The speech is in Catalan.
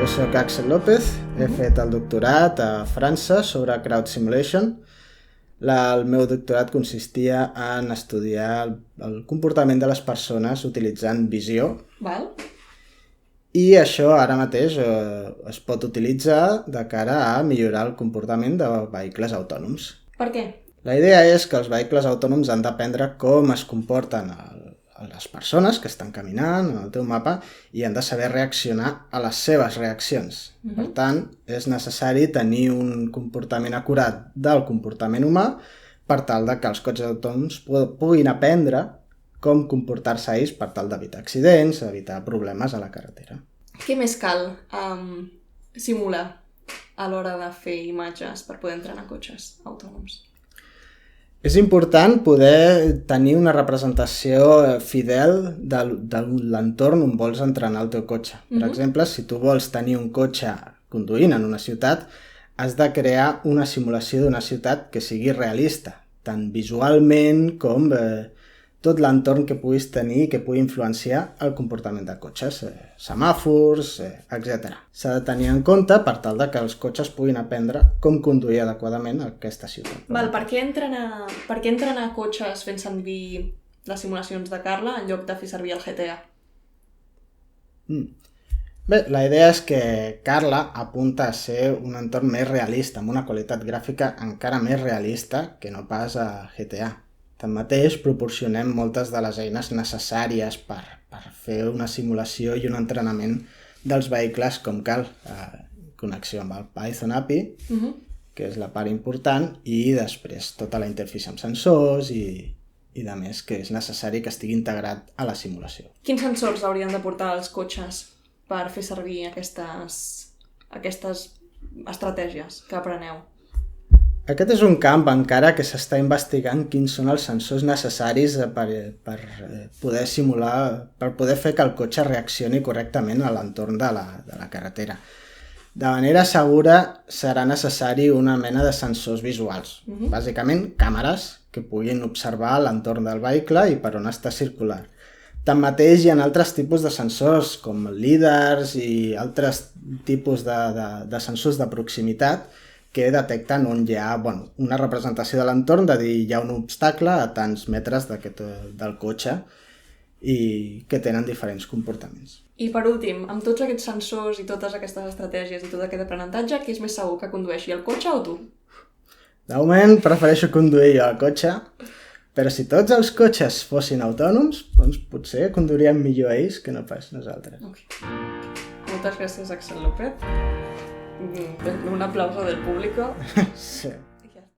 Jo soc Axel López, he fet el doctorat a França sobre crowd simulation. El meu doctorat consistia en estudiar el comportament de les persones utilitzant visió. Val. I això ara mateix es pot utilitzar de cara a millorar el comportament de vehicles autònoms. Per què? La idea és que els vehicles autònoms han d'aprendre com es comporten les persones que estan caminant en el teu mapa i han de saber reaccionar a les seves reaccions. Per tant, és necessari tenir un comportament acurat del comportament humà per tal de que els cotxes autònoms puguin aprendre com comportar-se ells per tal d'evitar accidents, evitar problemes a la carretera. Què més cal simular a l'hora de fer imatges per poder entrenar cotxes autònoms? És important poder tenir una representació fidel de l'entorn on vols entrenar el teu cotxe. Per exemple, si tu vols tenir un cotxe conduint en una ciutat, has de crear una simulació d'una ciutat que sigui realista, tant visualment com tot l'entorn que puguis tenir i que pugui influenciar el comportament de cotxes, semàfors, etc. S'ha de tenir en compte per tal de que els cotxes puguin aprendre com conduir adequadament aquesta ciutat. Val, per què entrenar cotxes fent servir les simulacions de Carla en lloc de fer servir el GTA? Bé, la idea és que Carla apunta a ser un entorn més realista, amb una qualitat gràfica encara més realista que no pas a GTA. Tanmateix, proporcionem moltes de les eines necessàries per fer una simulació i un entrenament dels vehicles com cal. Connexió amb el Python API, que és la part important, i després tota la interfície amb sensors i de més, que és necessari que estigui integrat a la simulació. Quins sensors haurien de portar els cotxes per fer servir aquestes estratègies que apreneu? Aquest és un camp encara que s'està investigant quins són els sensors necessaris per poder simular, per poder fer que el cotxe reaccioni correctament a l'entorn de la carretera. De manera segura serà necessari una mena de sensors visuals, bàsicament càmeres que puguin observar l'entorn del vehicle i per on està circular. Tanmateix hi ha altres tipus de sensors com lídars i altres tipus de sensors de proximitat que detecten on hi ha una representació de l'entorn, de dir hi ha un obstacle a tants metres del cotxe i que tenen diferents comportaments. I per últim, amb tots aquests sensors i totes aquestes estratègies i tot aquest aprenentatge, qui és més segur que condueixi el cotxe o tu? De moment prefereixo conduir jo el cotxe, però si tots els cotxes fossin autònoms, doncs potser conduiríem millor ells que no pas nosaltres. Okay. Moltes gràcies, Axel López. Un aplauso del público. Sí.